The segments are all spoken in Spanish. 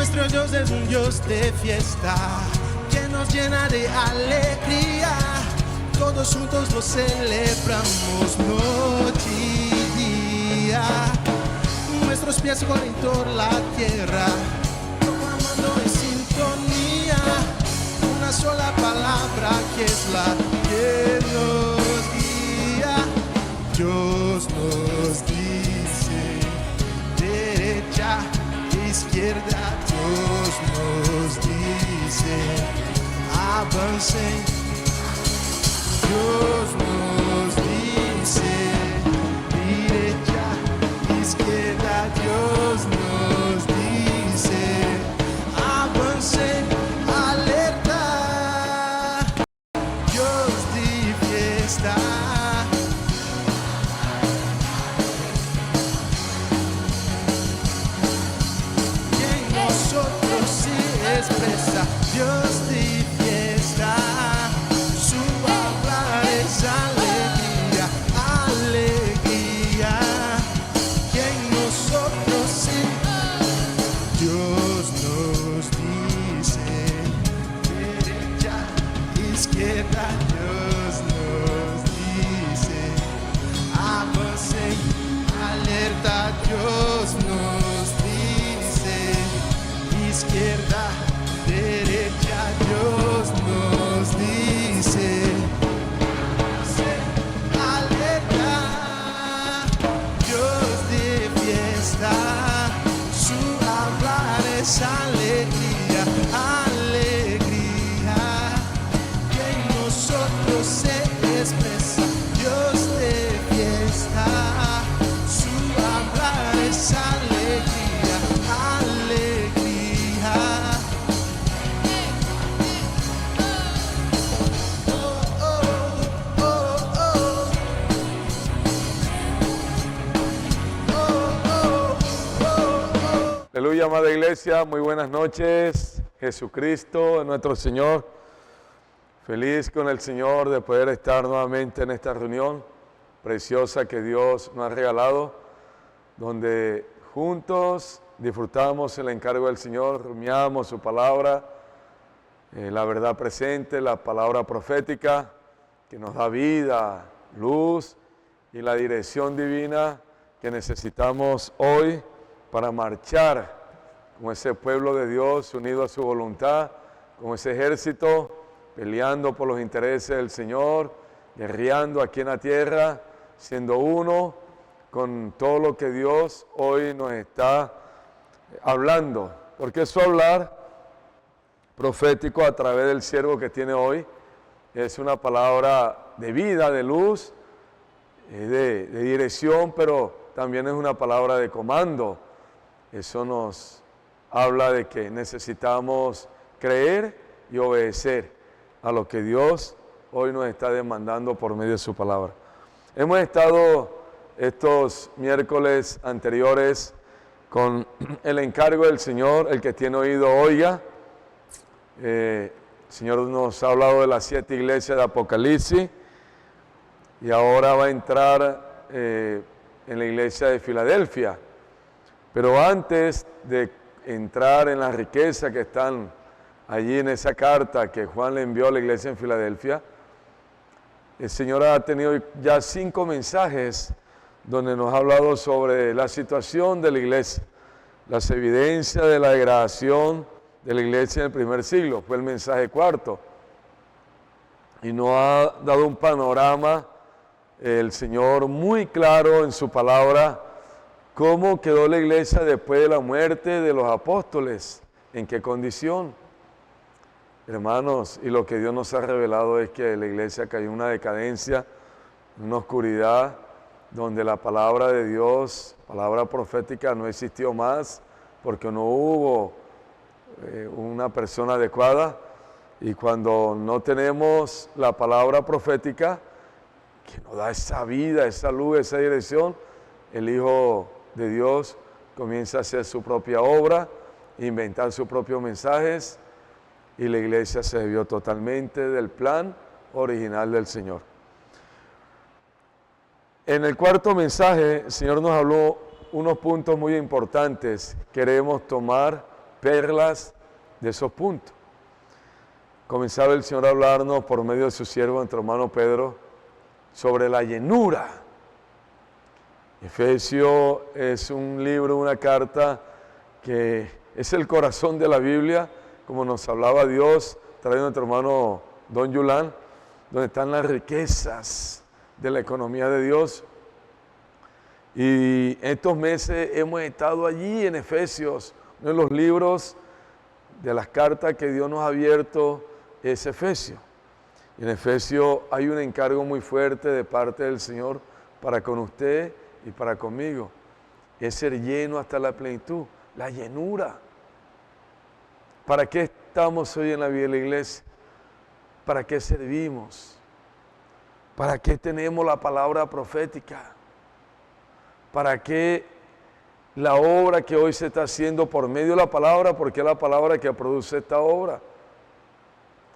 Nuestro Dios es un Dios de fiesta, que nos llena de alegría. Todos juntos lo celebramos noche y día. Nuestros pies corren por la tierra, proclamando en sintonía una sola palabra que es la que nos guía. Dios nos dice derecha, izquierda. Dios nos dice avancen. Dios nos dice derecha, izquierda. Dios nos dice avancen. Alerta, Dios de fiesta. Expresa Dios de fiesta, su hablar es alegría, alegría, que en nosotros sí. Dios nos dice derecha, izquierda. Dios nos dice avancen. Alerta, Dios nos dice izquierda, derecha. Dios nos dice alerta, Dios de fiesta, su hablar es alegría, alegría, que en nosotros se expresa. Dios de fiesta, su hablar es alegría, alegría. Aleluya, amada iglesia, muy buenas noches. Jesucristo, nuestro Señor. Feliz con el Señor de poder estar nuevamente en esta reunión preciosa que Dios nos ha regalado, donde juntos disfrutamos el encargo del Señor, rumiamos su palabra, la verdad presente, la palabra profética que nos da vida, luz y la dirección divina que necesitamos hoy para marchar como ese pueblo de Dios unido a su voluntad, como ese ejército peleando por los intereses del Señor, guerreando aquí en la tierra, siendo uno con todo lo que Dios hoy nos está hablando. Porque su hablar profético a través del siervo que tiene hoy es una palabra de vida, de luz, de dirección, pero también es una palabra de comando. Eso nos habla de que necesitamos creer y obedecer a lo que Dios hoy nos está demandando por medio de su palabra. Hemos estado estos miércoles anteriores con el encargo del Señor, el que tiene oído oiga. El Señor nos ha hablado de las 7 iglesias de Apocalipsis y ahora va a entrar en la iglesia de Filadelfia. Pero antes de entrar en la riqueza que están allí en esa carta que Juan le envió a la iglesia en Filadelfia, el Señor ha tenido ya 5 mensajes donde nos ha hablado sobre la situación de la iglesia, las evidencias de la degradación de la iglesia en el primer siglo. Fue el mensaje 4. Y nos ha dado un panorama el Señor muy claro en su palabra, cómo quedó la iglesia después de la muerte de los apóstoles, en qué condición. Hermanos, y lo que Dios nos ha revelado es que la iglesia cayó en una decadencia, en una oscuridad, donde la palabra de Dios, palabra profética, no existió más, porque no hubo una persona adecuada. Y cuando no tenemos la palabra profética, que nos da esa vida, esa luz, esa dirección, el Hijo de Dios comienza a hacer su propia obra, inventar sus propios mensajes, y la iglesia se desvió totalmente del plan original del Señor. En el 4º mensaje, el Señor nos habló unos puntos muy importantes. Queremos tomar perlas de esos puntos. Comenzaba el Señor a hablarnos por medio de su siervo, nuestro hermano Pedro, sobre la llenura. Efesios es un libro, una carta que es el corazón de la Biblia, como nos hablaba Dios, trayendo nuestro hermano Don Yulán, donde están las riquezas de la economía de Dios. Y estos meses hemos estado allí en Efesios, uno de los libros de las cartas que Dios nos ha abierto es Efesios. Y en Efesios hay un encargo muy fuerte de parte del Señor para con usted y para conmigo. Es ser lleno hasta la plenitud, la llenura. ¿Para qué estamos hoy en la vida de la iglesia? ¿Para qué servimos? ¿Para qué tenemos la palabra profética? ¿Para qué la obra que hoy se está haciendo por medio de la palabra? Porque es la palabra que produce esta obra.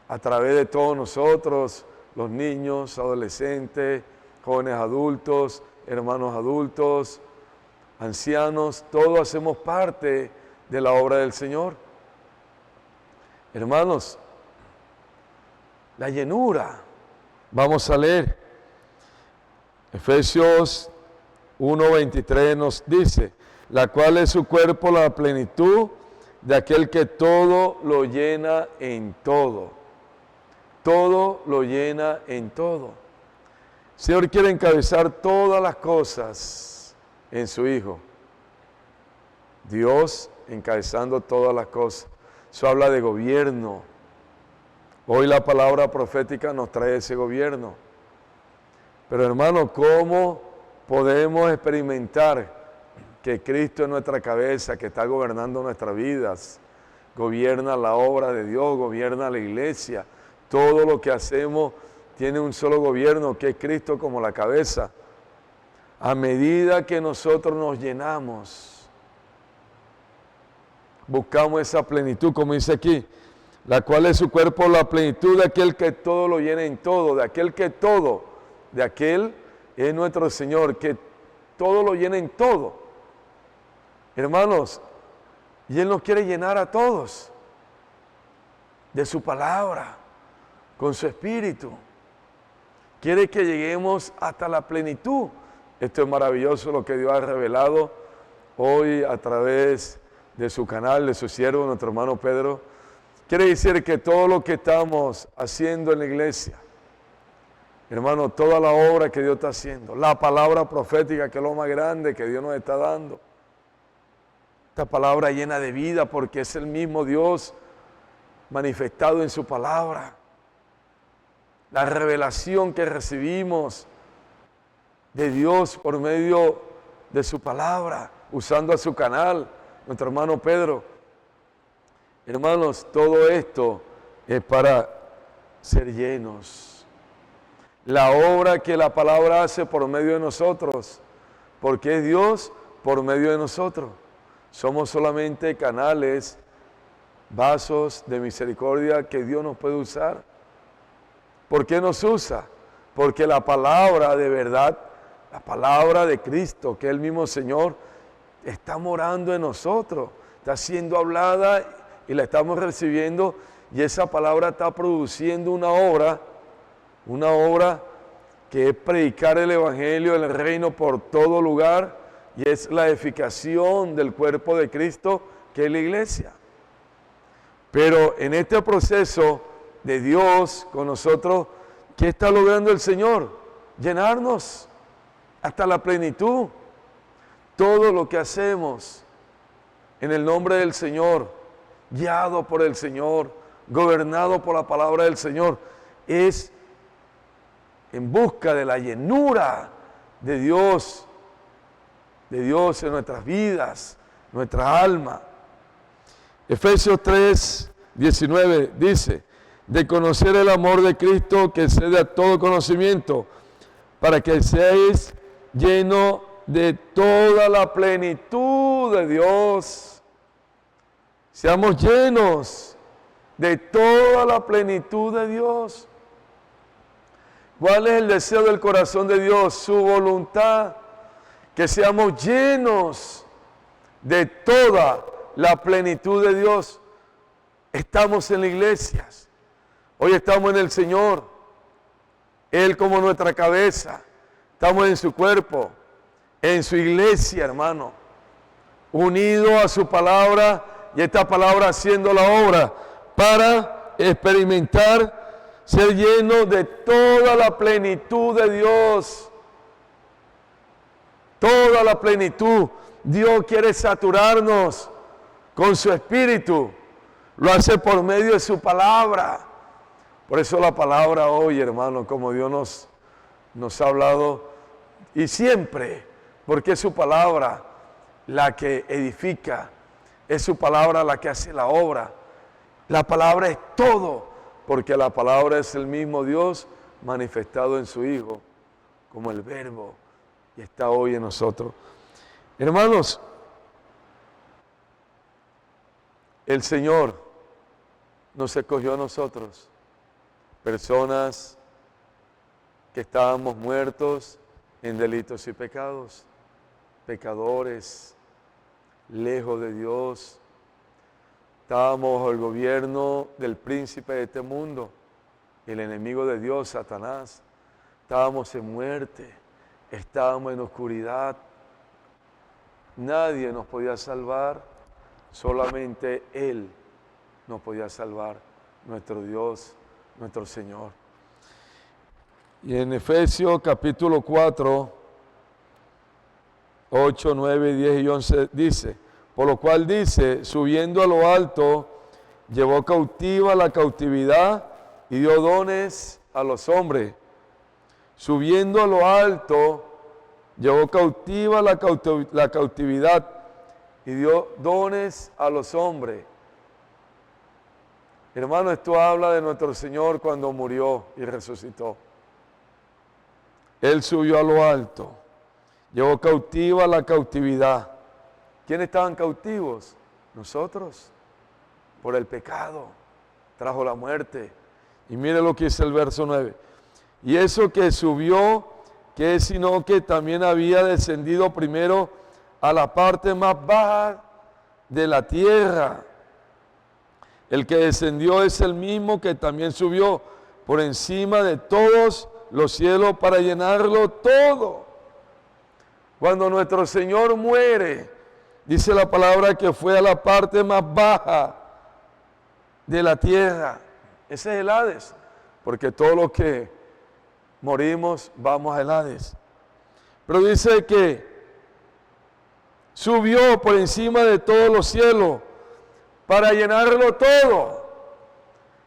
A través de todos nosotros, los niños, adolescentes, jóvenes adultos, hermanos adultos, ancianos, todos hacemos parte de la obra del Señor. Hermanos, la llenura, vamos a leer. Efesios 1:23 nos dice, la cual es su cuerpo, la plenitud de aquel que todo lo llena en todo. Todo lo llena en todo. El Señor quiere encabezar todas las cosas en su Hijo. Dios encabezando todas las cosas. Eso habla de gobierno. Hoy la palabra profética nos trae ese gobierno. Pero hermano, ¿cómo podemos experimentar que Cristo es nuestra cabeza, que está gobernando nuestras vidas? Gobierna la obra de Dios, gobierna la iglesia. Todo lo que hacemos tiene un solo gobierno, que es Cristo como la cabeza. A medida que nosotros nos llenamos, buscamos esa plenitud, como dice aquí, la cual es su cuerpo, la plenitud de aquel que todo lo llena en todo, de aquel que todo, de aquel es nuestro Señor, que todo lo llena en todo. Hermanos, y Él nos quiere llenar a todos de su palabra, con su espíritu. Quiere que lleguemos hasta la plenitud. Esto es maravilloso lo que Dios ha revelado hoy a través de su canal, de su siervo, nuestro hermano Pedro. Quiere decir que todo lo que estamos haciendo en la iglesia, hermano, toda la obra que Dios está haciendo, la palabra profética que es lo más grande que Dios nos está dando, esta palabra llena de vida porque es el mismo Dios manifestado en su palabra. La revelación que recibimos de Dios por medio de su palabra, usando a su canal, nuestro hermano Pedro. Hermanos, todo esto es para ser llenos. La obra que la palabra hace por medio de nosotros, porque es Dios por medio de nosotros. Somos solamente canales, vasos de misericordia que Dios nos puede usar. ¿Por qué nos usa? Porque la palabra de verdad, la palabra de Cristo, que es el mismo Señor, está morando en nosotros, está siendo hablada y la estamos recibiendo, y esa palabra está produciendo una obra que es predicar el Evangelio del reino por todo lugar, y es la edificación del cuerpo de Cristo, que es la iglesia. Pero en este proceso de Dios con nosotros, ¿qué está logrando el Señor? Llenarnos hasta la plenitud. Todo lo que hacemos en el nombre del Señor, guiado por el Señor, gobernado por la palabra del Señor, es en busca de la llenura de Dios en nuestras vidas, nuestra alma. Efesios 3:19 dice, de conocer el amor de Cristo que excede a todo conocimiento, para que seáis llenos de toda la plenitud de Dios. Seamos llenos de toda la plenitud de Dios. ¿Cuál es el deseo del corazón de Dios? Su voluntad. Que seamos llenos de toda la plenitud de Dios. Estamos en las iglesias. Hoy estamos en el Señor. Él como nuestra cabeza. Estamos en su cuerpo, en su iglesia, hermano. Unido a su palabra y esta palabra haciendo la obra para experimentar, ser lleno de toda la plenitud de Dios. Toda la plenitud. Dios quiere saturarnos con su espíritu. Lo hace por medio de su palabra. Por eso la palabra hoy, hermano, como Dios nos ha hablado, y siempre, porque es su palabra la que edifica, es su palabra la que hace la obra. La palabra es todo, porque la palabra es el mismo Dios manifestado en su Hijo, como el Verbo, y está hoy en nosotros. Hermanos, el Señor nos escogió a nosotros, personas que estábamos muertos en delitos y pecados, pecadores, lejos de Dios. Estábamos bajo el gobierno del príncipe de este mundo, el enemigo de Dios, Satanás. Estábamos en muerte, estábamos en oscuridad. Nadie nos podía salvar, solamente Él nos podía salvar, nuestro Dios, nuestro Señor. Y en Efesios capítulo 4, 8, 9, 10 y 11 dice, por lo cual dice, subiendo a lo alto, llevó cautiva la cautividad y dio dones a los hombres. Subiendo a lo alto, llevó cautiva la cautividad y dio dones a los hombres. Hermano, esto habla de nuestro Señor cuando murió y resucitó. Él subió a lo alto, llevó cautiva la cautividad. ¿Quiénes estaban cautivos? Nosotros, por el pecado, trajo la muerte. Y mire lo que dice el verso 9. Y eso que subió, que es sino que también había descendido primero a la parte más baja de la tierra. El que descendió es el mismo que también subió por encima de todos los cielos para llenarlo todo. Cuando nuestro Señor muere, dice la palabra que fue a la parte más baja de la tierra. Ese es el Hades, porque todos los que morimos vamos al Hades. Pero dice que subió por encima de todos los cielos para llenarlo todo.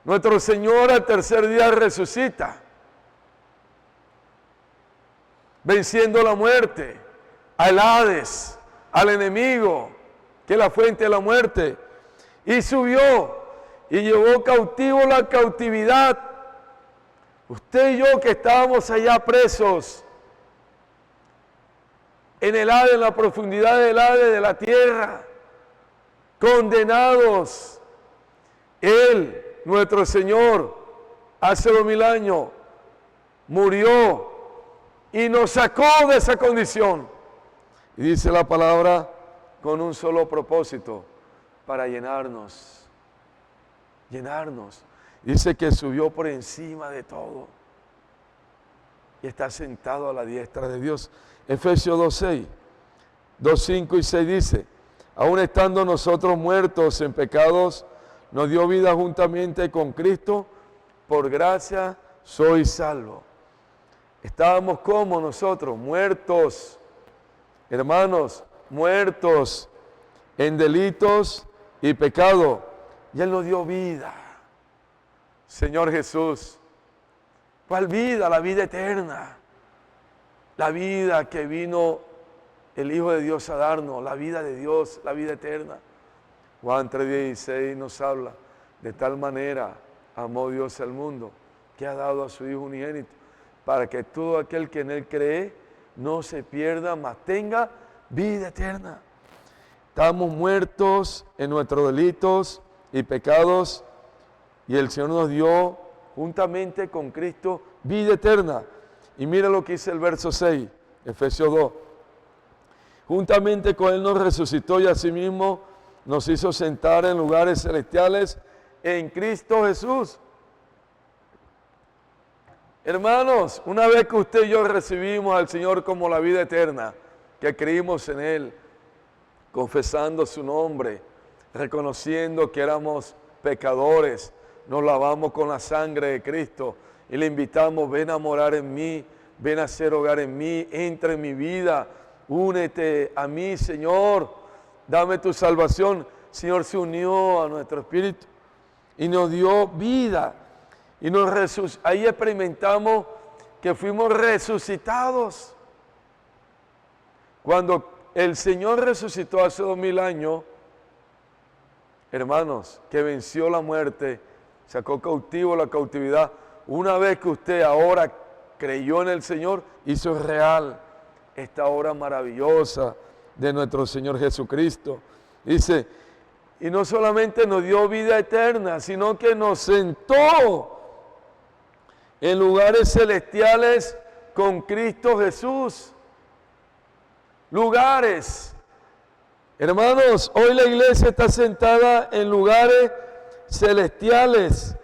Nuestro Señor al tercer día resucita, venciendo la muerte, al Hades, al enemigo, que es la fuente de la muerte. Y subió y llevó cautivo la cautividad. Usted y yo que estábamos allá presos, en el Hades, en la profundidad del Hades de la tierra, condenados. Él, nuestro Señor, hace 2000 años, murió y nos sacó de esa condición. Y dice la palabra con un solo propósito, para llenarnos. Llenarnos. Dice que subió por encima de todo y está sentado a la diestra de Dios. Efesios 2:6, 2:5 y 6 dice, aún estando nosotros muertos en pecados, nos dio vida juntamente con Cristo, por gracia sois salvos. Estábamos como nosotros, muertos, hermanos, muertos en delitos y pecado, y Él nos dio vida. Señor Jesús, ¿cuál vida? La vida eterna, la vida que vino el Hijo de Dios a darnos, la vida de Dios, la vida eterna. Juan 3:16 nos habla, de tal manera amó Dios al mundo, que ha dado a su Hijo unigénito, para que todo aquel que en Él cree no se pierda, mas tenga vida eterna. Estamos muertos en nuestros delitos y pecados, y el Señor nos dio, juntamente con Cristo, vida eterna. Y mira lo que dice el verso 6, Efesios 2. Juntamente con Él nos resucitó y asimismo nos hizo sentar en lugares celestiales en Cristo Jesús. Hermanos, una vez que usted y yo recibimos al Señor como la vida eterna, que creímos en Él, confesando su nombre, reconociendo que éramos pecadores, nos lavamos con la sangre de Cristo y le invitamos, ven a morar en mí, ven a hacer hogar en mí, entra en mi vida, únete a mí, Señor, dame tu salvación. Señor se unió a nuestro espíritu y nos dio vida. Y ahí experimentamos que fuimos resucitados. Cuando el Señor resucitó hace 2000 años, hermanos, que venció la muerte, sacó cautivo la cautividad. Una vez que usted ahora creyó en el Señor, hizo real esta obra maravillosa de nuestro Señor Jesucristo. Dice, y no solamente nos dio vida eterna, sino que nos sentó en lugares celestiales con Cristo Jesús. Lugares. Hermanos, hoy la iglesia está sentada en lugares celestiales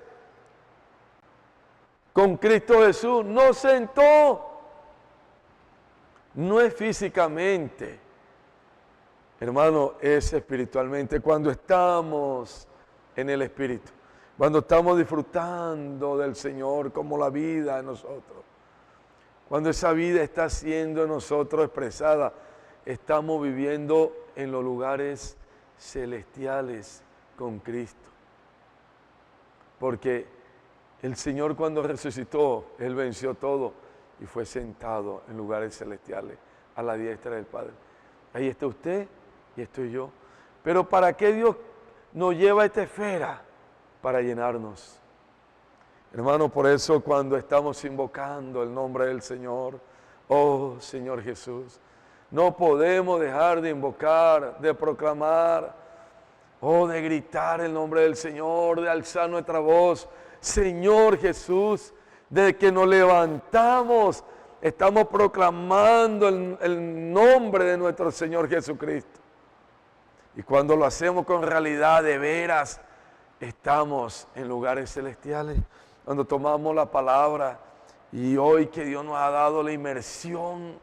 con Cristo Jesús. Nos sentó. No es físicamente, hermano, es espiritualmente. Cuando estamos en el Espíritu, cuando estamos disfrutando del Señor como la vida en nosotros, cuando esa vida está siendo en nosotros expresada, estamos viviendo en los lugares celestiales con Cristo. Porque el Señor cuando resucitó, Él venció todo y fue sentado en lugares celestiales a la diestra del Padre. Ahí está usted y estoy yo. Pero ¿para qué Dios nos lleva a esta esfera? Para llenarnos. Hermano, por eso cuando estamos invocando el nombre del Señor, oh Señor Jesús, no podemos dejar de invocar, de proclamar, de gritar el nombre del Señor, de alzar nuestra voz. Señor Jesús, desde que nos levantamos, estamos proclamando el nombre de nuestro Señor Jesucristo. Y cuando lo hacemos con realidad de veras, estamos en lugares celestiales. Cuando tomamos la palabra y hoy que Dios nos ha dado la inmersión,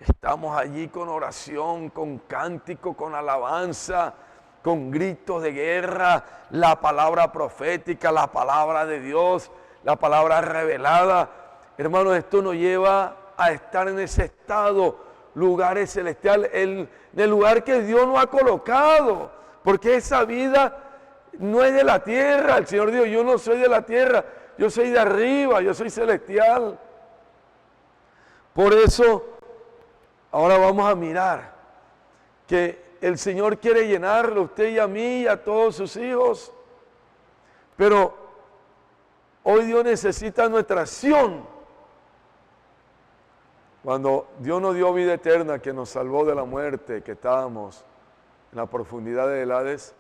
estamos allí con oración, con cántico, con alabanza, con gritos de guerra, la palabra profética, la palabra de Dios, la palabra revelada. Hermanos, esto nos lleva a estar en ese estado, lugares celestiales, en el lugar que Dios nos ha colocado, porque esa vida no es de la tierra. El Señor dijo, yo no soy de la tierra, yo soy de arriba, yo soy celestial. Por eso, ahora vamos a mirar que el Señor quiere llenarlo a usted y a mí y a todos sus hijos. Pero hoy Dios necesita nuestra acción. Cuando Dios nos dio vida eterna, que nos salvó de la muerte, que estábamos en la profundidad del Hades,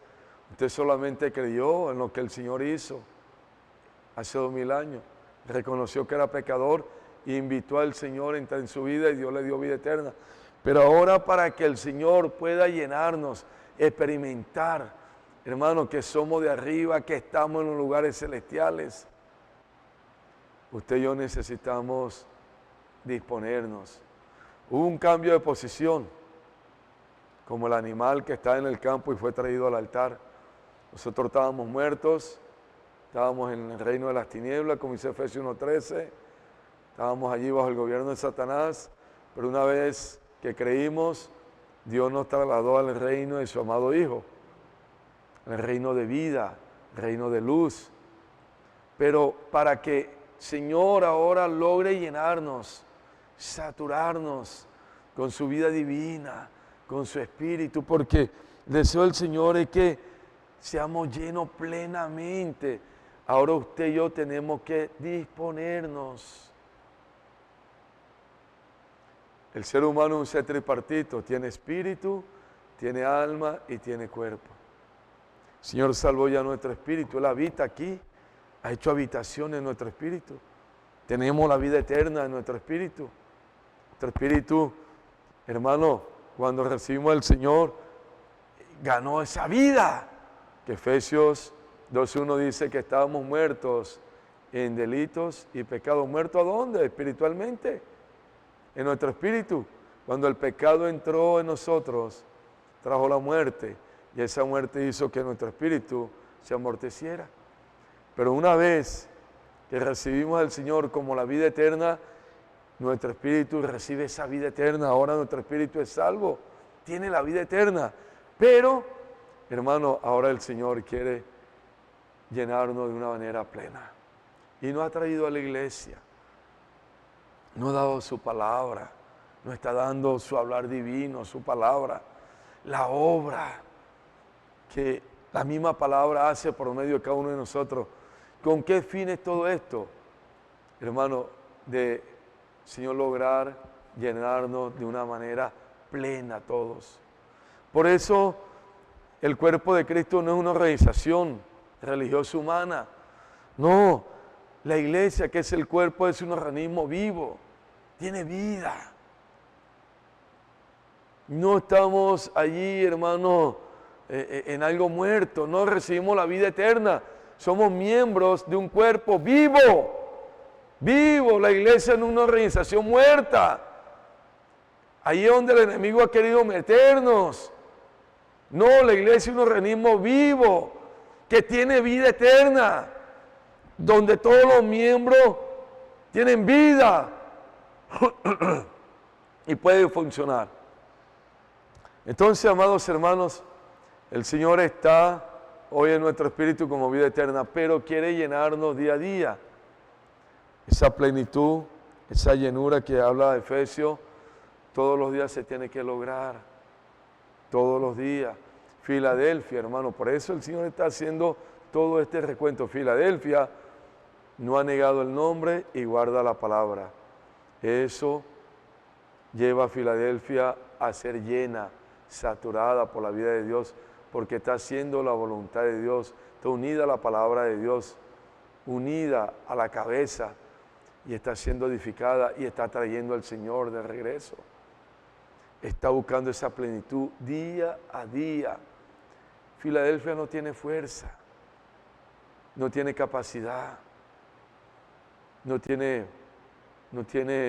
usted solamente creyó en lo que el Señor hizo hace 2000 años. Reconoció que era pecador e invitó al Señor a entrar en su vida y Dios le dio vida eterna. Pero ahora para que el Señor pueda llenarnos, experimentar, hermano, que somos de arriba, que estamos en los lugares celestiales, usted y yo necesitamos disponernos. Hubo un cambio de posición, como el animal que está en el campo y fue traído al altar. Nosotros estábamos muertos, estábamos en el reino de las tinieblas, como dice Efesios 1:13, estábamos allí bajo el gobierno de Satanás, pero una vez que creímos, Dios nos trasladó al reino de su amado Hijo, el reino de vida, reino de luz. Pero para que Señor ahora logre llenarnos, saturarnos con su vida divina, con su espíritu, porque el deseo del Señor es que seamos llenos plenamente. Ahora usted y yo tenemos que disponernos. El ser humano es un ser tripartito, tiene espíritu, tiene alma y tiene cuerpo. El Señor salvó ya nuestro espíritu, Él habita aquí, ha hecho habitación en nuestro espíritu. Tenemos la vida eterna en nuestro espíritu. Nuestro espíritu, hermano, cuando recibimos al Señor, ganó esa vida. Que Efesios 2:1 dice que estábamos muertos en delitos y pecados. ¿Muertos a dónde? Espiritualmente, en nuestro espíritu. Cuando el pecado entró en nosotros, trajo la muerte, y esa muerte hizo que nuestro espíritu se amorteciera. Pero una vez que recibimos al Señor como la vida eterna, nuestro espíritu recibe esa vida eterna. Ahora nuestro espíritu es salvo, tiene la vida eterna. Pero, hermano, ahora el Señor quiere llenarnos de una manera plena. Y nos ha traído a la iglesia, nos ha dado su palabra, nos está dando su hablar divino, su palabra, la obra que la misma palabra hace por medio de cada uno de nosotros. ¿Con qué fin es todo esto? Hermano, de Señor lograr llenarnos de una manera plena a todos. Por eso el cuerpo de Cristo no es una organización religiosa humana. No, la iglesia, que es el cuerpo, es un organismo vivo, tiene vida. No estamos allí, hermano, en algo muerto, no recibimos la vida eterna. Somos miembros de un cuerpo vivo. Vivo, la iglesia no es una organización muerta. Ahí es donde el enemigo ha querido meternos. No, la iglesia es un organismo vivo, que tiene vida eterna, donde todos los miembros tienen vida y pueden funcionar. Entonces, amados hermanos, el Señor está hoy en nuestro espíritu como vida eterna, pero quiere llenarnos día a día. Esa plenitud, esa llenura que habla de Efesios, todos los días se tiene que lograr. Todos los días. Filadelfia, hermano, por eso el Señor está haciendo todo este recuento. Filadelfia no ha negado el nombre y guarda la palabra. Eso lleva a Filadelfia a ser llena, saturada por la vida de Dios, porque está haciendo la voluntad de Dios, está unida a la palabra de Dios, unida a la cabeza, y está siendo edificada y está trayendo al Señor de regreso. Está buscando esa plenitud día a día. Filadelfia no tiene fuerza, no tiene capacidad, no tiene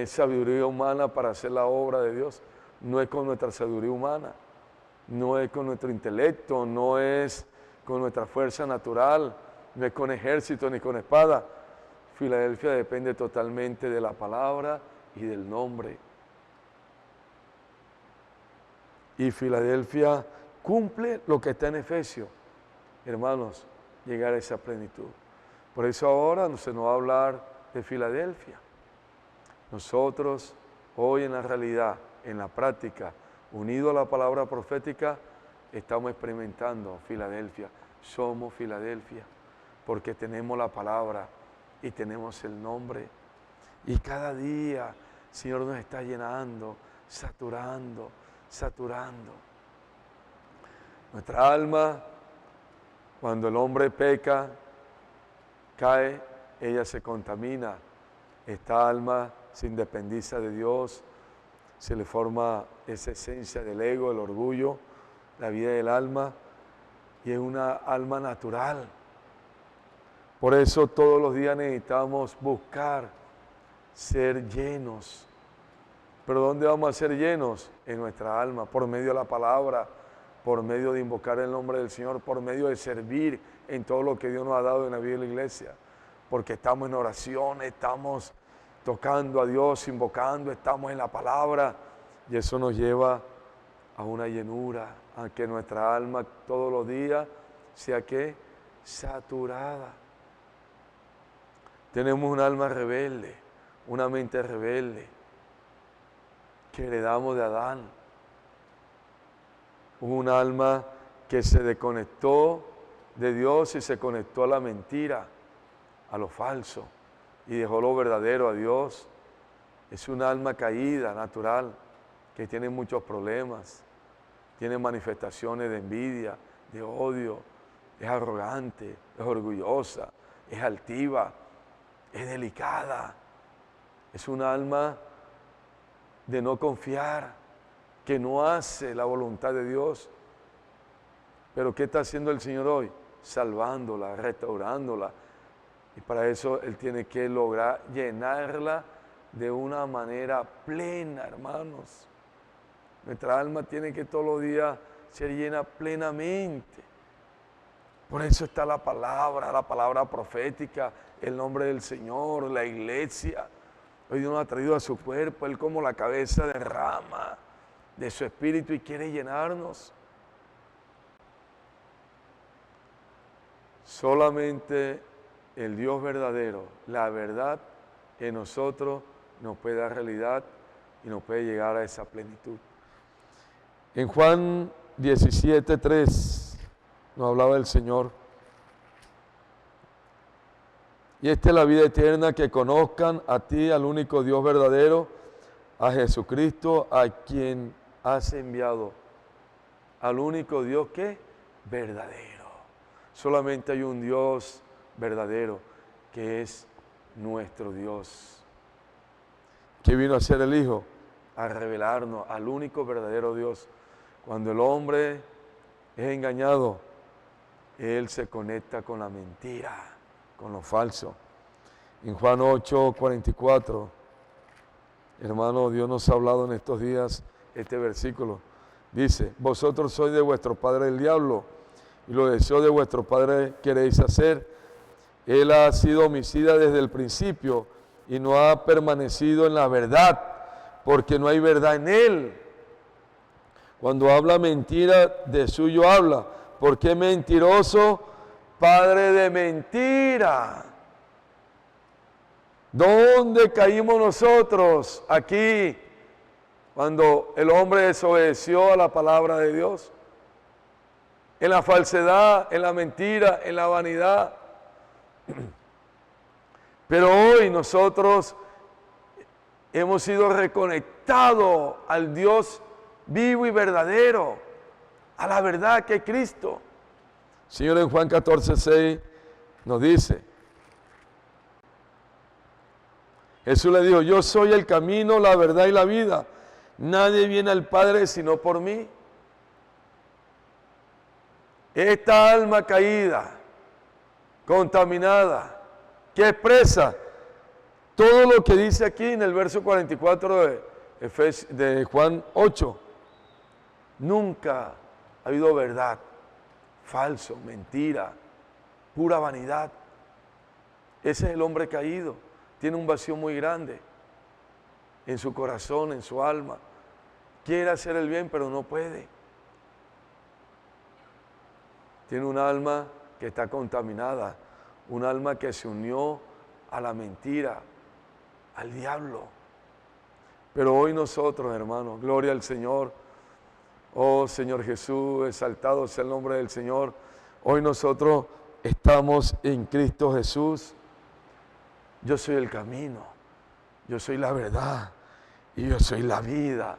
sabiduría humana para hacer la obra de Dios. No es con nuestra sabiduría humana, no es con nuestro intelecto, no es con nuestra fuerza natural, no es con ejército ni con espada. Filadelfia depende totalmente de la palabra y del nombre. Y Filadelfia cumple lo que está en Efesios. Hermanos, llegar a esa plenitud. Por eso ahora se nos va a hablar de Filadelfia. Nosotros hoy en la realidad, en la práctica, unido a la palabra profética, estamos experimentando Filadelfia. Somos Filadelfia porque tenemos la palabra y tenemos el nombre. Y cada día el Señor nos está llenando, saturando. Nuestra alma, cuando el hombre peca, cae, ella se contamina. Esta alma se independiza de Dios, se le forma esa esencia del ego, el orgullo, la vida del alma, y es una alma natural. Por eso todos los días necesitamos buscar ser llenos. ¿Pero dónde vamos a ser llenos? En nuestra alma, por medio de la palabra, por medio de invocar el nombre del Señor, por medio de servir en todo lo que Dios nos ha dado en la vida de la iglesia. Porque estamos en oración, estamos tocando a Dios, invocando, estamos en la palabra, y eso nos lleva a una llenura, a que nuestra alma todos los días sea ¿qué? Saturada. Tenemos un alma rebelde, una mente rebelde, que heredamos de Adán. Un alma que se desconectó de Dios y se conectó a la mentira, a lo falso, y dejó lo verdadero a Dios. Es un alma caída, natural, que tiene muchos problemas, tiene manifestaciones de envidia, de odio, es arrogante, es orgullosa, es altiva, es delicada. Es un alma de no confiar, que no hace la voluntad de Dios. Pero ¿qué está haciendo el Señor hoy? Salvándola, restaurándola. Y para eso Él tiene que lograr llenarla de una manera plena, hermanos. Nuestra alma tiene que todos los días ser llena plenamente. Por eso está la palabra profética, el nombre del Señor, la iglesia. Hoy Dios nos ha traído a su cuerpo, Él como la cabeza derrama de su espíritu y quiere llenarnos. Solamente el Dios verdadero, la verdad en nosotros nos puede dar realidad y nos puede llegar a esa plenitud. En Juan 17:3 nos hablaba el Señor. Y esta es la vida eterna, que conozcan a ti, al único Dios verdadero, a Jesucristo, a quien has enviado. Al único Dios que verdadero. Solamente hay un Dios verdadero, que es nuestro Dios. ¿Qué vino a ser el Hijo? A revelarnos al único verdadero Dios. Cuando el hombre es engañado, él se conecta con la mentira, con lo falso. En Juan 8:44, hermano, Dios nos ha hablado en estos días este versículo. Dice: vosotros sois de vuestro padre el diablo, y los deseos de vuestro padre queréis hacer. Él ha sido homicida desde el principio y no ha permanecido en la verdad, porque no hay verdad en él. Cuando habla mentira, de suyo habla, porque es mentiroso, padre de mentira. ¿Dónde caímos nosotros? Aquí, cuando el hombre desobedeció a la palabra de Dios. En la falsedad, en la mentira, en la vanidad. Pero hoy nosotros hemos sido reconectados al Dios vivo y verdadero, a la verdad que es Cristo. Señor, en Juan 14:6 nos dice, Jesús le dijo: yo soy el camino, la verdad y la vida. Nadie viene al Padre sino por mí. Esta alma caída, contaminada, que expresa todo lo que dice aquí en el verso 44 de Juan 8. Nunca ha habido verdad, falso, mentira, pura vanidad. Ese es el hombre caído. Tiene un vacío muy grande en su corazón, en su alma. Quiere hacer el bien, pero no puede. Tiene un alma que está contaminada, un alma que se unió a la mentira, al diablo. Pero hoy nosotros, hermanos, gloria al Señor. Oh Señor Jesús, exaltado sea el nombre del Señor. Hoy nosotros estamos en Cristo Jesús. Yo soy el camino, yo soy la verdad y yo soy la vida.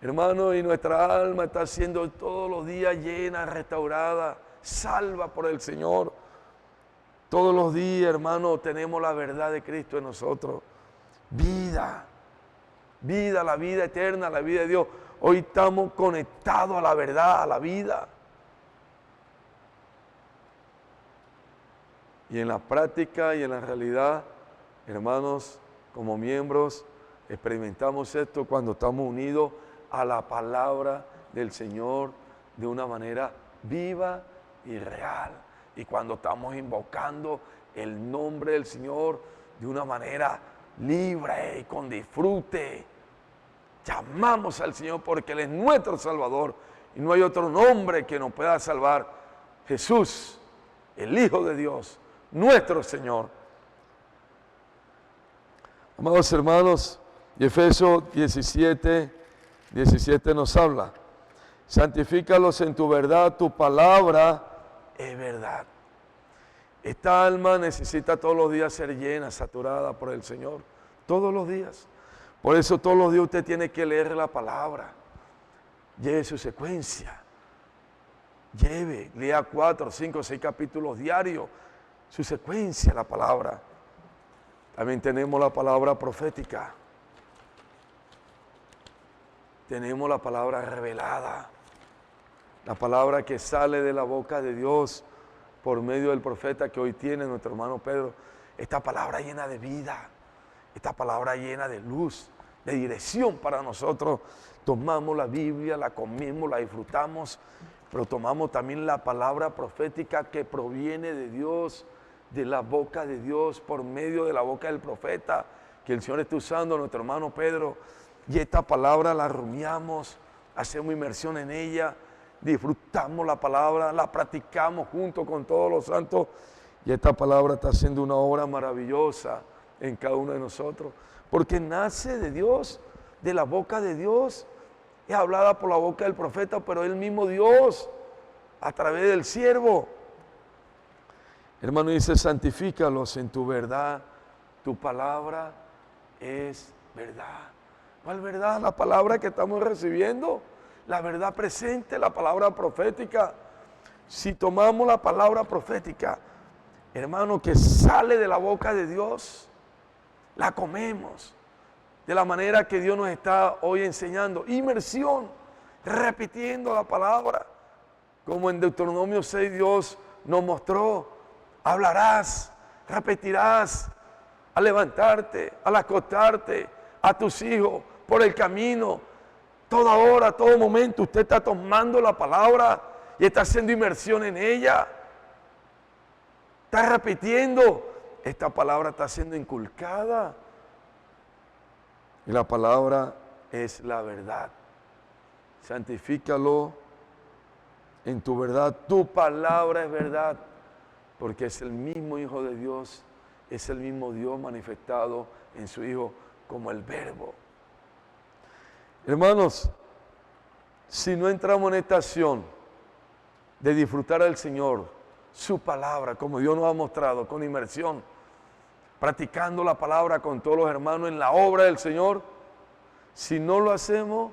Hermano, y nuestra alma está siendo todos los días llena, restaurada, salva por el Señor. Todos los días, hermano, tenemos la verdad de Cristo en nosotros. Vida, vida, la vida eterna, la vida de Dios. Hoy estamos conectados a la verdad, a la vida. Y en la práctica y en la realidad, hermanos, como miembros, experimentamos esto cuando estamos unidos a la palabra del Señor de una manera viva y real. Y cuando estamos invocando el nombre del Señor de una manera libre y con disfrute. Llamamos al Señor porque Él es nuestro Salvador y no hay otro nombre que nos pueda salvar. Jesús, el Hijo de Dios, nuestro Señor. Amados hermanos, Efesios 17 nos habla: santifícalos en tu verdad, tu palabra es verdad. Esta alma necesita todos los días ser llena, saturada por el Señor, todos los días. Por eso todos los días usted tiene que leer la palabra. Lleve su secuencia. Lea 4, 5, 6 capítulos diarios. Su secuencia, la palabra. También tenemos la palabra profética. Tenemos la palabra revelada. La palabra que sale de la boca de Dios por medio del profeta que hoy tiene nuestro hermano Pedro. Esta palabra llena de vida, esta palabra llena de luz, de dirección para nosotros. Tomamos la Biblia, la comemos, la disfrutamos, pero tomamos también la palabra profética que proviene de Dios, de la boca de Dios, por medio de la boca del profeta, que el Señor está usando a nuestro hermano Pedro. Y esta palabra la rumiamos, hacemos inmersión en ella, disfrutamos la palabra, la practicamos junto con todos los santos. Y esta palabra está haciendo una obra maravillosa en cada uno de nosotros, porque nace de Dios, de la boca de Dios. Es hablada por la boca del profeta, pero el mismo Dios, a través del siervo. Hermano, dice, santifícalos en tu verdad, tu palabra es verdad. ¿Cuál verdad? La palabra que estamos recibiendo, la verdad presente, la palabra profética. Si tomamos la palabra profética, hermano, que sale de la boca de Dios, la comemos de la manera que Dios nos está hoy enseñando. Inmersión, repitiendo la palabra, como en Deuteronomio 6 Dios nos mostró. Hablarás, repetirás, al levantarte, al acostarte, a tus hijos, por el camino, toda hora, todo momento, usted está tomando la palabra y está haciendo inmersión en ella. Está repitiendo, esta palabra está siendo inculcada. Y la palabra es la verdad. Santifícalo en tu verdad. Tu palabra es verdad, porque es el mismo Hijo de Dios, es el mismo Dios manifestado en su Hijo como el Verbo. Hermanos, si no entramos en esta acción de disfrutar al Señor, su palabra, como Dios nos ha mostrado, con inmersión, practicando la palabra con todos los hermanos en la obra del Señor, si no lo hacemos,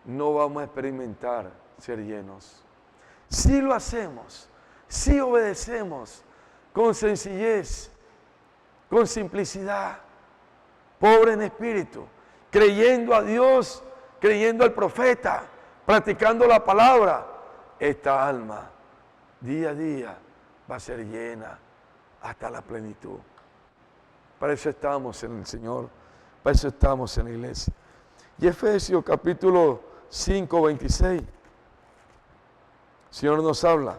no vamos a experimentar ser llenos. Si lo hacemos, si obedecemos con sencillez, con simplicidad, pobre en espíritu, creyendo a Dios, creyendo al profeta, practicando la palabra, esta alma día a día va a ser llena hasta la plenitud. Para eso estamos en el Señor, para eso estamos en la iglesia. Y Efesios capítulo 5, 26, el Señor nos habla.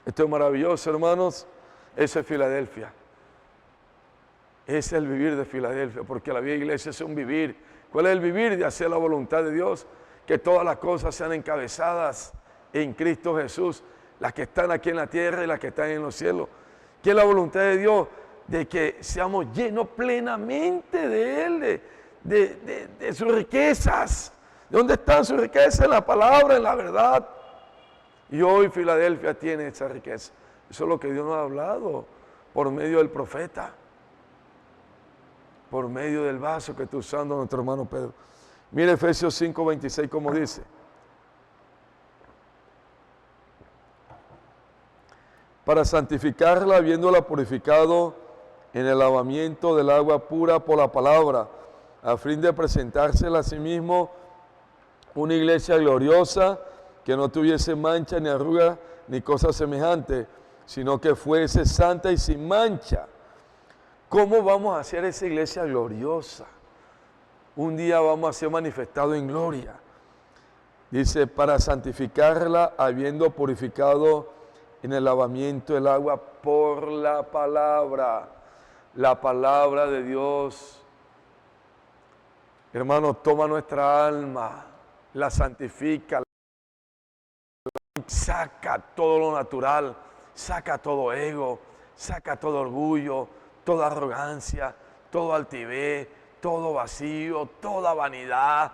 Esto es maravilloso, hermanos. Eso es Filadelfia. Es el vivir de Filadelfia, porque la vida iglesia es un vivir. ¿Cuál es el vivir? De hacer la voluntad de Dios, que todas las cosas sean encabezadas en Cristo Jesús, las que están aquí en la tierra y las que están en los cielos. ¿Qué es la voluntad de Dios? De que seamos llenos plenamente de Él, de sus riquezas. ¿De dónde están sus riquezas? En la palabra, en la verdad. Y hoy Filadelfia tiene esa riqueza. Eso es lo que Dios nos ha hablado por medio del profeta, por medio del vaso que está usando nuestro hermano Pedro. Mire Efesios 5, 26 como dice. Para santificarla, habiéndola purificado en el lavamiento del agua pura por la palabra, a fin de presentársela a sí mismo una iglesia gloriosa, que no tuviese mancha ni arruga ni cosa semejante, sino que fuese santa y sin mancha. ¿Cómo vamos a hacer esa iglesia gloriosa? Un día vamos a ser manifestados en gloria. Dice, para santificarla, habiendo purificado en el lavamiento del agua por la palabra de Dios. Hermano, toma nuestra alma, la santifica, saca todo lo natural, saca todo ego, saca todo orgullo, toda arrogancia, todo altivez, todo vacío, toda vanidad,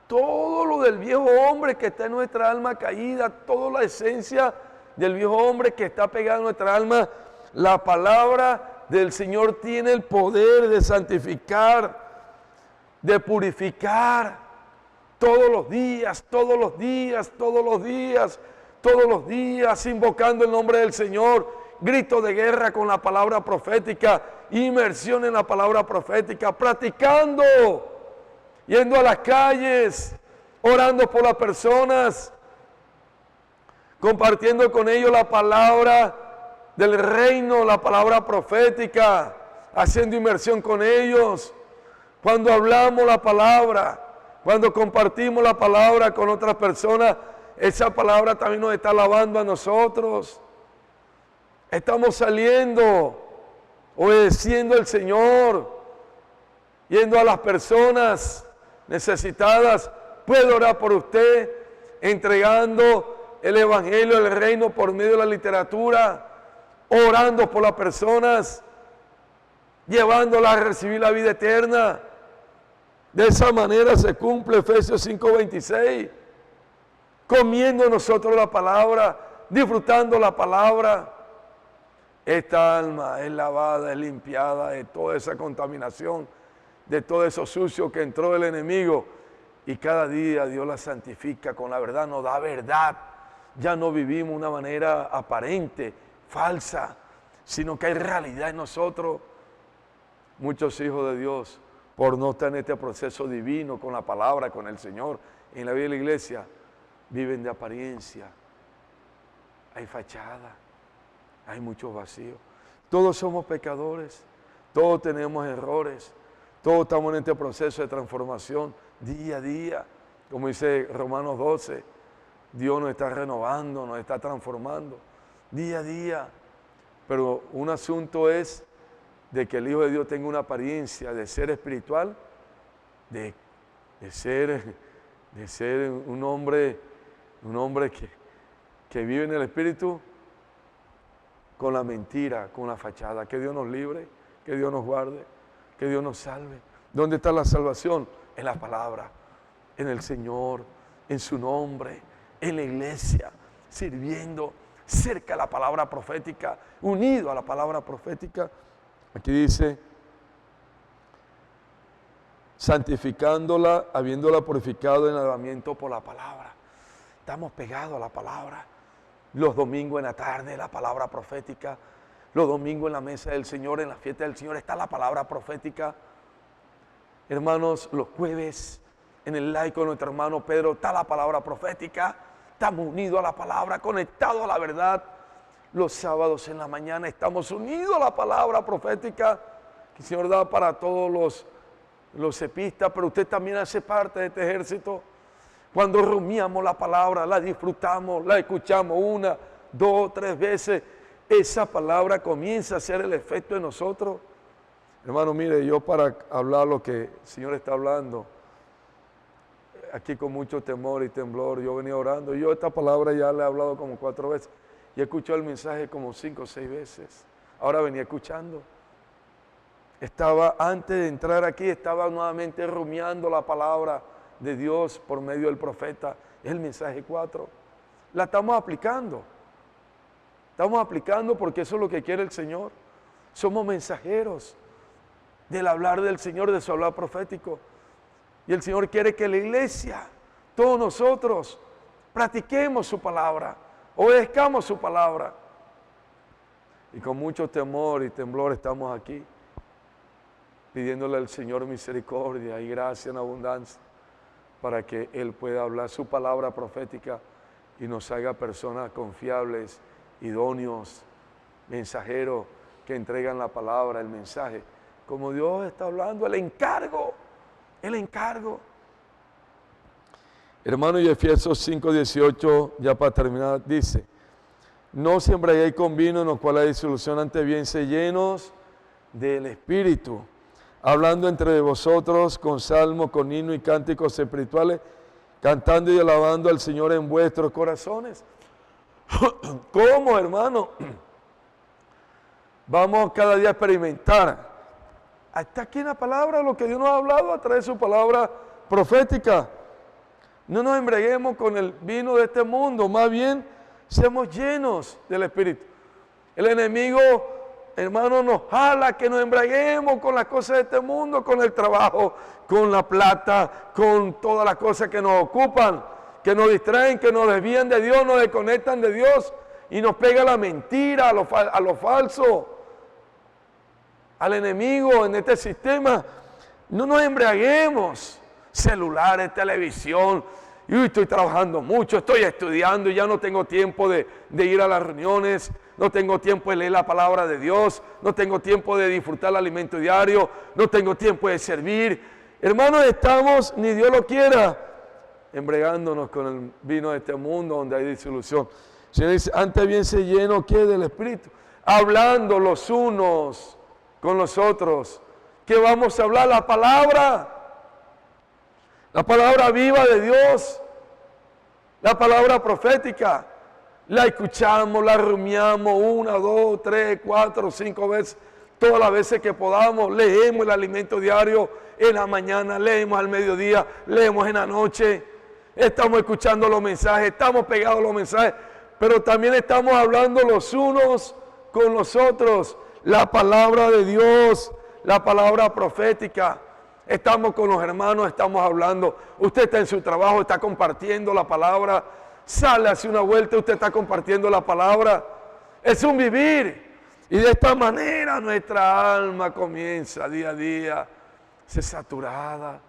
todo lo del viejo hombre que está en nuestra alma caída, toda la esencia del viejo hombre que está pegada en nuestra alma. La palabra del Señor tiene el poder de santificar, de purificar todos los días, todos los días, todos los días, todos los días, invocando el nombre del Señor. Grito de guerra con la palabra profética, inmersión en la palabra profética, practicando, yendo a las calles, orando por las personas, compartiendo con ellos la palabra del reino, la palabra profética, haciendo inmersión con ellos. Cuando hablamos la palabra, cuando compartimos la palabra con otras personas, esa palabra también nos está alabando a nosotros. Estamos saliendo, obedeciendo al Señor, yendo a las personas necesitadas. Puedo orar por usted, entregando el evangelio del reino por medio de la literatura, orando por las personas, llevándolas a recibir la vida eterna. De esa manera se cumple Efesios 5:26, comiendo nosotros la palabra, disfrutando la palabra. Esta alma es lavada, es limpiada de toda esa contaminación, de todo eso sucio que entró el enemigo. Y cada día Dios la santifica con la verdad, nos da verdad. Ya no vivimos de una manera aparente, falsa, sino que hay realidad en nosotros. Muchos hijos de Dios, por no estar en este proceso divino con la palabra, con el Señor, en la vida de la iglesia, viven de apariencia. Hay fachada, hay muchos vacíos. Todos somos pecadores, todos tenemos errores, todos estamos en este proceso de transformación día a día. Como dice Romanos 12, Dios nos está renovando, nos está transformando día a día. Pero un asunto es de que el Hijo de Dios tenga una apariencia de ser espiritual, de ser un hombre que vive en el Espíritu, con la mentira, con la fachada. Que Dios nos libre, que Dios nos guarde, que Dios nos salve. ¿Dónde está la salvación? En la palabra, en el Señor, en su nombre, en la iglesia, sirviendo cerca a la palabra profética, unido a la palabra profética. Aquí dice, santificándola, habiéndola purificado en el lavamiento por la palabra. Estamos pegados a la palabra. Los domingos en la tarde, la palabra profética. Los domingos en la mesa del Señor, en la fiesta del Señor, está la palabra profética. Hermanos, los jueves, en el live con nuestro hermano Pedro, está la palabra profética. Estamos unidos a la palabra, conectados a la verdad. Los sábados en la mañana estamos unidos a la palabra profética que el Señor da para todos los epistas, pero usted también hace parte de este ejército. Cuando rumiamos la palabra, la disfrutamos, la escuchamos 1, 2, 3 veces, esa palabra comienza a hacer el efecto en nosotros. Hermano, mire, yo para hablar lo que el Señor está hablando, aquí con mucho temor y temblor, yo venía orando. Yo esta palabra ya le he hablado como 4 veces. Y he escuchado el mensaje como 5 o 6 veces. Ahora venía escuchando. Antes de entrar aquí, estaba nuevamente rumiando la palabra de Dios por medio del profeta. Es el mensaje 4. La estamos aplicando. Estamos aplicando porque eso es lo que quiere el Señor. Somos mensajeros del hablar del Señor, de su hablar profético. Y el Señor quiere que la iglesia, todos nosotros, practiquemos su palabra, obedezcamos su palabra. Y con mucho temor y temblor estamos aquí, pidiéndole al Señor misericordia y gracia en abundancia, para que Él pueda hablar su palabra profética y nos haga personas confiables, idóneos, mensajeros que entregan la palabra, el mensaje, como Dios está hablando, el encargo. Hermano, y Efesios 5:18, ya para terminar, dice, no os embriaguéis con vino en lo cual hay disolución, antes bien se llenos del Espíritu, hablando entre vosotros con salmos, con himnos y cánticos espirituales, cantando y alabando al Señor en vuestros corazones. ¿Cómo, hermano? Vamos cada día a experimentar. Está aquí en la palabra lo que Dios nos ha hablado a través de su palabra profética. No nos embriaguemos con el vino de este mundo, más bien seamos llenos del Espíritu. El enemigo, hermano, nos jala que nos embriaguemos con las cosas de este mundo, con el trabajo, con la plata, con todas las cosas que nos ocupan, que nos distraen, que nos desvían de Dios, nos desconectan de Dios y nos pega la mentira, a lo falso, al enemigo en este sistema. No nos embriaguemos. Celulares, televisión Y estoy trabajando mucho, estoy estudiando y ya no tengo tiempo de ir a las reuniones, no tengo tiempo de leer la palabra de Dios, no tengo tiempo de disfrutar el alimento diario, no tengo tiempo de servir. Hermanos, estamos, ni Dios lo quiera, embregándonos con el vino de este mundo donde hay disolución. El Señor dice, antes bien se lleno ¿qué? Del Espíritu, hablando los unos con los otros. ¿Qué vamos a hablar? La palabra viva de Dios, la palabra profética. La escuchamos, la rumiamos 1, 2, 3, 4, 5 veces, todas las veces que podamos. Leemos el alimento diario en la mañana, leemos al mediodía, leemos en la noche. Estamos escuchando los mensajes, estamos pegados a los mensajes, pero también estamos hablando los unos con los otros. La palabra de Dios, la palabra profética. Estamos con los hermanos, estamos hablando. Usted está en su trabajo, está compartiendo la palabra. Sale, hace una vuelta, usted está compartiendo la palabra. Es un vivir. Y de esta manera nuestra alma comienza día a día, ser saturada,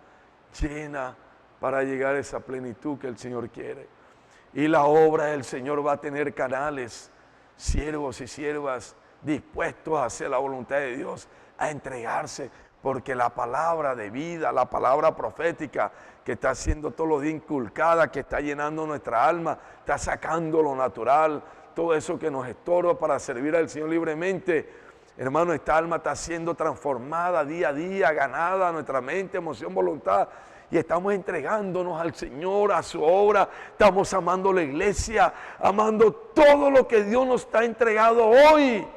llena, para llegar a esa plenitud que el Señor quiere. Y la obra del Señor va a tener canales, siervos y siervas dispuestos a hacer la voluntad de Dios, a entregarse, porque la palabra de vida, la palabra profética que está siendo todos los días inculcada, que está llenando nuestra alma, está sacando lo natural, todo eso que nos estorba para servir al Señor libremente. Hermano, esta alma está siendo transformada día a día, ganada nuestra mente, emoción, voluntad, y estamos entregándonos al Señor, a su obra. Estamos amando la iglesia, amando todo lo que Dios nos está entregado hoy.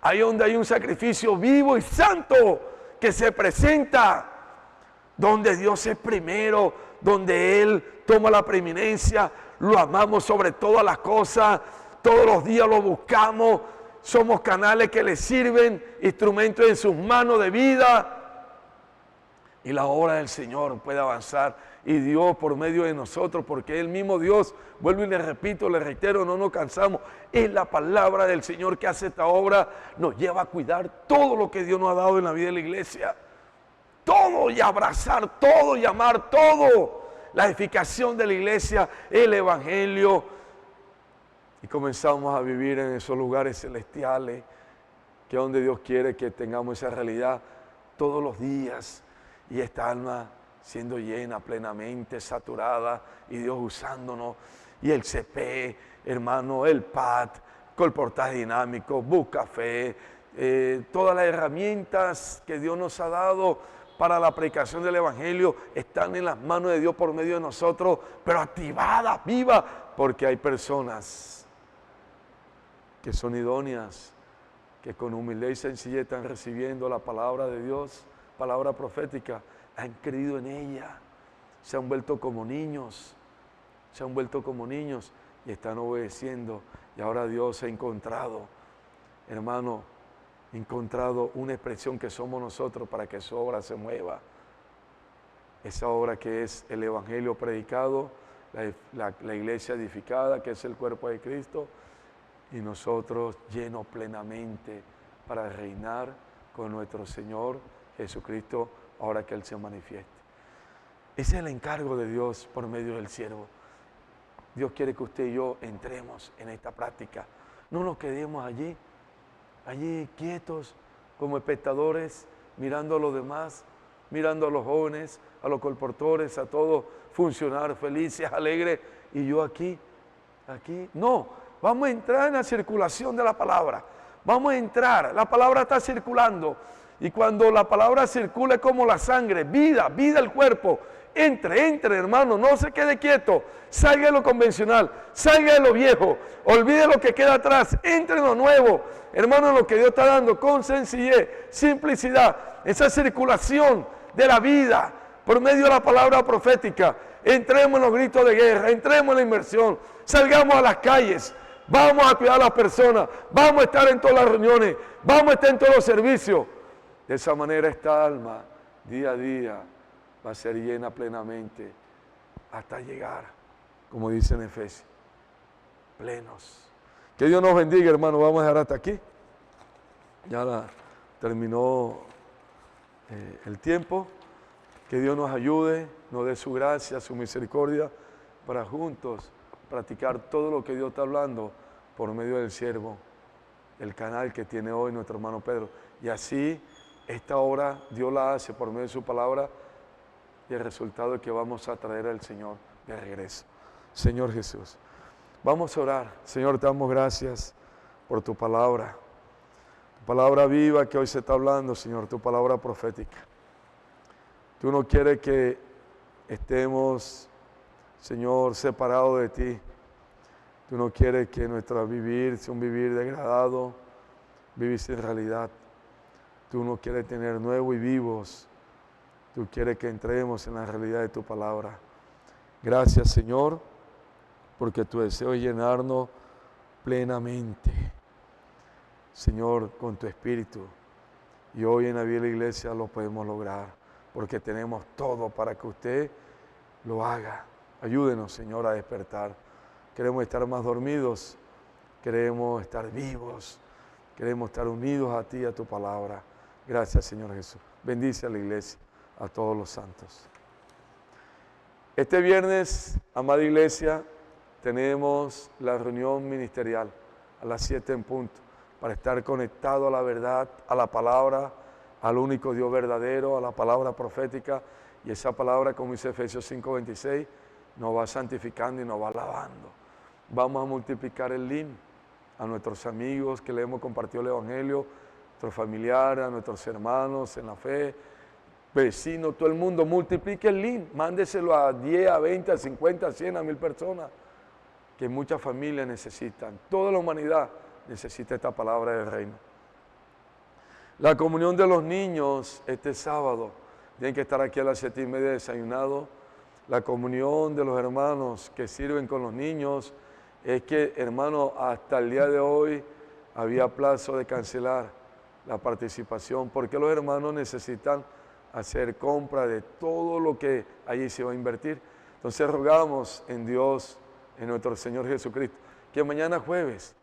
Ahí donde hay un sacrificio vivo y santo que se presenta, donde Dios es primero, donde Él toma la preeminencia, lo amamos sobre todas las cosas, todos los días lo buscamos, somos canales que le sirven, instrumentos en sus manos de vida, y la obra del Señor puede avanzar, y Dios por medio de nosotros, porque el mismo Dios, vuelvo y le repito, le reitero, no nos cansamos, es la palabra del Señor que hace esta obra, nos lleva a cuidar todo lo que Dios nos ha dado en la vida de la iglesia, todo, y abrazar todo, y amar todo, la edificación de la iglesia, el evangelio, y comenzamos a vivir en esos lugares celestiales, que es donde Dios quiere que tengamos esa realidad todos los días, y esta alma siendo llena plenamente, saturada, y Dios usándonos, y el CP, hermano, el PAT, colportaje dinámico, Busca Fe, todas las herramientas que Dios nos ha dado para la predicación del evangelio están en las manos de Dios por medio de nosotros, pero activadas, vivas, porque hay personas que son idóneas, que con humildad y sencillez están recibiendo la palabra de Dios, palabra profética, han creído en ella, se han vuelto como niños, y están obedeciendo, y ahora Dios ha encontrado, hermano, una expresión que somos nosotros para que su obra se mueva, esa obra que es el evangelio predicado, la iglesia edificada, que es el cuerpo de Cristo, y nosotros llenos plenamente para reinar con nuestro Señor Jesucristo, ahora que Él se manifieste. Ese es el encargo de Dios por medio del siervo. Dios quiere que usted y yo entremos en esta práctica. No nos quedemos allí quietos como espectadores, mirando a los demás, mirando a los jóvenes, a los colportores, a todos funcionar felices, alegres, y yo aquí. No, vamos a entrar en la circulación de la palabra. Vamos a entrar, la palabra está circulando. Y cuando la palabra circula es como la sangre, vida el cuerpo. Entre, hermano, no se quede quieto. Salga de lo convencional, salga de lo viejo, olvide lo que queda atrás, entre en lo nuevo. Hermano, lo que Dios está dando con sencillez, simplicidad, esa circulación de la vida por medio de la palabra profética. Entremos en los gritos de guerra, entremos en la inmersión, salgamos a las calles, vamos a cuidar a las personas, vamos a estar en todas las reuniones, vamos a estar en todos los servicios. De esa manera esta alma, día a día, va a ser llena plenamente hasta llegar, como dice en Efesios, plenos. Que Dios nos bendiga, hermano. Vamos a dejar hasta aquí. Ya terminó el tiempo. Que Dios nos ayude, nos dé su gracia, su misericordia, para juntos practicar todo lo que Dios está hablando por medio del siervo, el canal que tiene hoy nuestro hermano Pedro. Y así, esta hora Dios la hace por medio de su palabra y el resultado es que vamos a traer al Señor de regreso. Señor Jesús, vamos a orar. Señor, te damos gracias por tu palabra viva que hoy se está hablando, Señor, tu palabra profética. Tú no quieres que estemos, Señor, separados de ti. Tú no quieres que nuestro vivir sea un vivir degradado, vivir sin realidad. Tú no quieres tener nuevos y vivos. Tú quieres que entremos en la realidad de tu palabra. Gracias, Señor, porque tu deseo es llenarnos plenamente, Señor, con tu Espíritu. Y hoy en la vida de la iglesia lo podemos lograr, porque tenemos todo para que usted lo haga. Ayúdenos, Señor, a despertar. Queremos estar más dormidos, queremos estar vivos, queremos estar unidos a ti y a tu palabra. Gracias, Señor Jesús. Bendice a la iglesia, a todos los santos. Este viernes, amada iglesia, tenemos la reunión ministerial a las 7 en punto, para estar conectado a la verdad, a la palabra, al único Dios verdadero, a la palabra profética. Y esa palabra, como dice Efesios 5:26, nos va santificando y nos va lavando. Vamos a multiplicar el link a nuestros amigos que le hemos compartido el Evangelio, a nuestros familiares, a nuestros hermanos en la fe, vecinos, todo el mundo. Multiplique el link, mándeselo a 10, a 20, a 50, a 100, a 1000 personas, que muchas familias necesitan. Toda la humanidad necesita esta palabra del reino. La comunión de los niños este sábado. Tienen que estar aquí a las 7:30 desayunados. La comunión de los hermanos que sirven con los niños. Es que, hermano, hasta el día de hoy había plazo de cancelar la participación, porque los hermanos necesitan hacer compra de todo lo que allí se va a invertir. Entonces rogamos en Dios, en nuestro Señor Jesucristo, que mañana jueves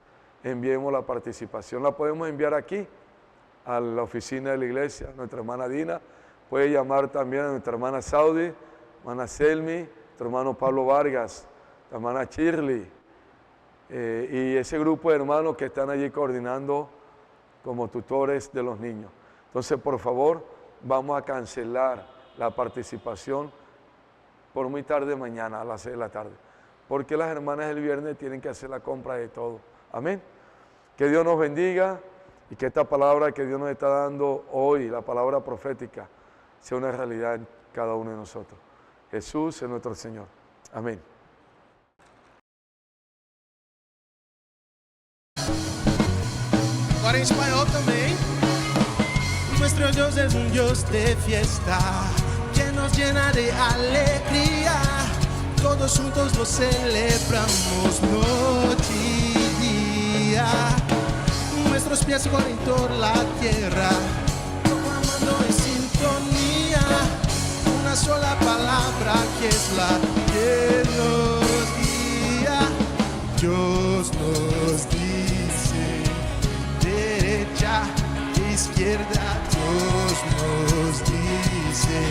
enviemos la participación. La podemos enviar aquí, a la oficina de la iglesia. Nuestra hermana Dina puede llamar también a nuestra hermana Saudi, hermana Selmi, nuestro hermano Pablo Vargas, nuestra hermana Shirley, y ese grupo de hermanos que están allí coordinando como tutores de los niños. Entonces, por favor, vamos a cancelar la participación por muy tarde mañana, a las 6 de la tarde, porque las hermanas el viernes tienen que hacer la compra de todo. Amén. Que Dios nos bendiga y que esta palabra que Dios nos está dando hoy, la palabra profética, sea una realidad en cada uno de nosotros. Jesús es nuestro Señor. Amén. Agora em espanhol também. Nuestro Dios es un Dios de fiesta que nos llena de alegría. Todos juntos lo celebramos noche y día. Nuestros pies corren por la tierra, proclamando en sintonía una sola palabra que es la que nos guía. Dios nos dice derecha, izquierda. Dios nos dice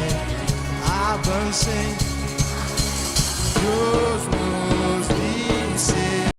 avancen. Dios nos